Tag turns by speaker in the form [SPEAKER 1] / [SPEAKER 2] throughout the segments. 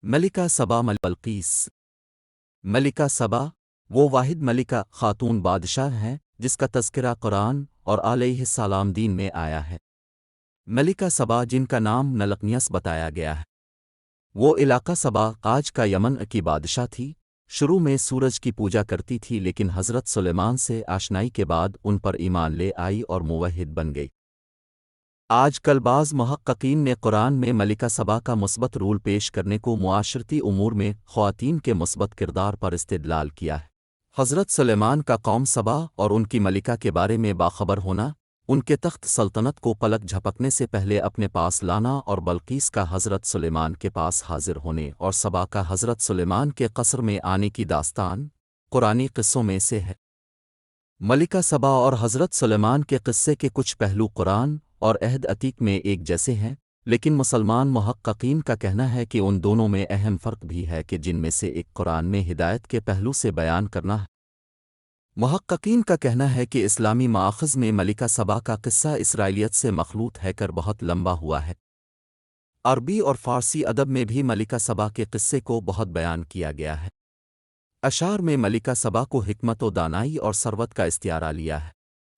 [SPEAKER 1] ملکہ سبا بلقیس ملکہ سبا وہ واحد ملکہ خاتون بادشاہ ہیں جس کا تذکرہ قرآن اور علیہ السلام دین میں آیا ہے۔ ملکہ سبا جن کا نام نلقنیس بتایا گیا ہے، وہ علاقہ سبا آج کا یمن کی بادشاہ تھی۔ شروع میں سورج کی پوجا کرتی تھی، لیکن حضرت سلیمان سے آشنائی کے بعد ان پر ایمان لے آئی اور موحد بن گئی۔ آج کل بعض محققین نے قرآن میں ملکہ سبا کا مثبت رول پیش کرنے کو معاشرتی امور میں خواتین کے مثبت کردار پر استدلال کیا ہے۔ حضرت سلیمان کا قوم سبا اور ان کی ملکہ کے بارے میں باخبر ہونا، ان کے تخت سلطنت کو پلک جھپکنے سے پہلے اپنے پاس لانا، اور بلقیس کا حضرت سلیمان کے پاس حاضر ہونے اور سبا کا حضرت سلیمان کے قصر میں آنے کی داستان قرآنی قصوں میں سے ہے۔ ملکہ سبا اور حضرت سلیمان کے قصے کے کچھ پہلو قرآن اور عہد عتیق میں ایک جیسے ہیں، لیکن مسلمان محققین کا کہنا ہے کہ ان دونوں میں اہم فرق بھی ہے، کہ جن میں سے ایک قرآن میں ہدایت کے پہلو سے بیان کرنا ہے۔ محققین کا کہنا ہے کہ اسلامی مآخذ میں ملکہ سبا کا قصہ اسرائیلیت سے مخلوط ہے کر بہت لمبا ہوا ہے۔ عربی اور فارسی ادب میں بھی ملکہ سبا کے قصے کو بہت بیان کیا گیا ہے۔ اشعار میں ملکہ سبا کو حکمت و دانائی اور ثروت کا استعارہ لیا ہے۔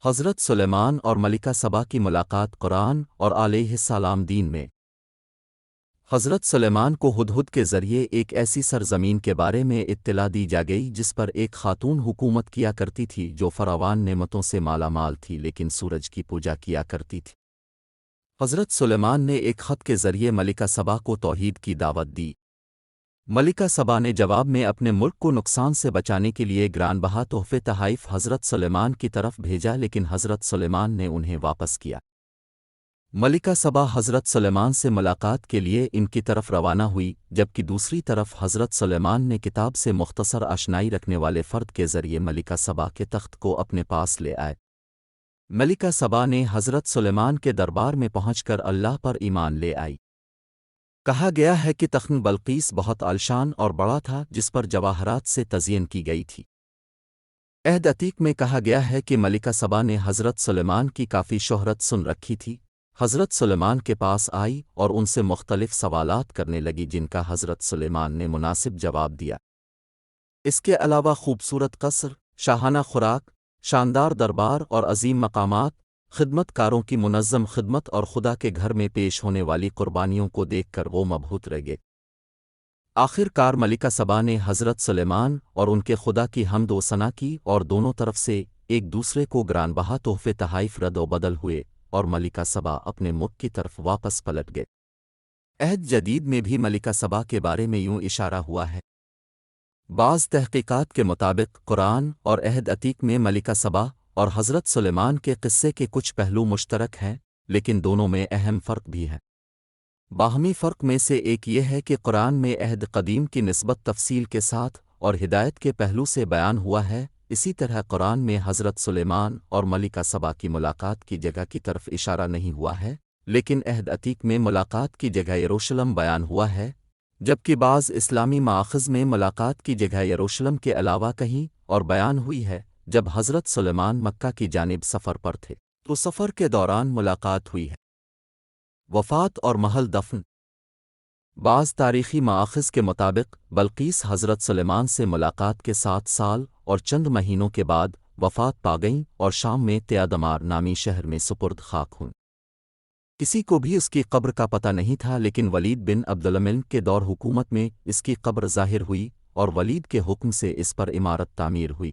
[SPEAKER 1] حضرت سلیمان اور ملکہ سبا کی ملاقات قرآن اور علیہ السلام دین میں۔ حضرت سلیمان کو ہدہد کے ذریعے ایک ایسی سرزمین کے بارے میں اطلاع دی جا گئی جس پر ایک خاتون حکومت کیا کرتی تھی، جو فراوان نعمتوں سے مالا مال تھی، لیکن سورج کی پوجا کیا کرتی تھی۔ حضرت سلیمان نے ایک خط کے ذریعے ملکہ سبا کو توحید کی دعوت دی۔ ملکہ سبا نے جواب میں اپنے ملک کو نقصان سے بچانے کے لیے گران بہا تحفے تحائف حضرت سلیمان کی طرف بھیجا، لیکن حضرت سلیمان نے انہیں واپس کیا۔ ملکہ سبا حضرت سلیمان سے ملاقات کے لیے ان کی طرف روانہ ہوئی، جبکہ دوسری طرف حضرت سلیمان نے کتاب سے مختصر آشنائی رکھنے والے فرد کے ذریعے ملکہ سبا کے تخت کو اپنے پاس لے آئے۔ ملکہ سبا نے حضرت سلیمان کے دربار میں پہنچ کر اللہ پر ایمان لے آئی۔ کہا گیا ہے کہ تخت بلقیس بہت عالیشان اور بڑا تھا، جس پر جواہرات سے تزئین کی گئی تھی۔ عہد عتیق میں کہا گیا ہے کہ ملکہ سبا نے حضرت سلیمان کی کافی شہرت سن رکھی تھی۔ حضرت سلیمان کے پاس آئی اور ان سے مختلف سوالات کرنے لگی، جن کا حضرت سلیمان نے مناسب جواب دیا۔ اس کے علاوہ خوبصورت قصر، شاہانہ خوراک، شاندار دربار اور عظیم مقامات، خدمت کاروں کی منظم خدمت اور خدا کے گھر میں پیش ہونے والی قربانیوں کو دیکھ کر وہ مبہوت رہ گئے۔ آخر کار ملکہ سبا نے حضرت سلیمان اور ان کے خدا کی حمد و ثنا کی، اور دونوں طرف سے ایک دوسرے کو گران بہا تحفے تحائف رد و بدل ہوئے، اور ملکہ سبا اپنے ملک کی طرف واپس پلٹ گئے۔ عہد جدید میں بھی ملکہ سبا کے بارے میں یوں اشارہ ہوا ہے۔ بعض تحقیقات کے مطابق قرآن اور عہد عتیق میں ملکہ سبا اور حضرت سلیمان کے قصے کے کچھ پہلو مشترک ہیں، لیکن دونوں میں اہم فرق بھی ہے۔ باہمی فرق میں سے ایک یہ ہے کہ قرآن میں عہد قدیم کی نسبت تفصیل کے ساتھ اور ہدایت کے پہلو سے بیان ہوا ہے، اسی طرح قرآن میں حضرت سلیمان اور ملکہ سبا کی ملاقات کی جگہ کی طرف اشارہ نہیں ہوا ہے، لیکن عہد عتیق میں ملاقات کی جگہ یروشلم بیان ہوا ہے، جبکہ بعض اسلامی مآخذ میں ملاقات کی جگہ یروشلم کے علاوہ کہیں اور بیان ہوئی ہے۔ جب حضرت سلیمان مکہ کی جانب سفر پر تھے تو سفر کے دوران ملاقات ہوئی ہے۔ وفات اور محل دفن۔ بعض تاریخی مآخذ کے مطابق بلقیس حضرت سلیمان سے ملاقات کے 7 سال اور چند مہینوں کے بعد وفات پا گئیں اور شام میں تیادمار نامی شہر میں سپرد خاک ہوئیں۔ کسی کو بھی اس کی قبر کا پتہ نہیں تھا، لیکن ولید بن عبدالملک کے دور حکومت میں اس کی قبر ظاہر ہوئی، اور ولید کے حکم سے اس پر عمارت تعمیر ہوئی۔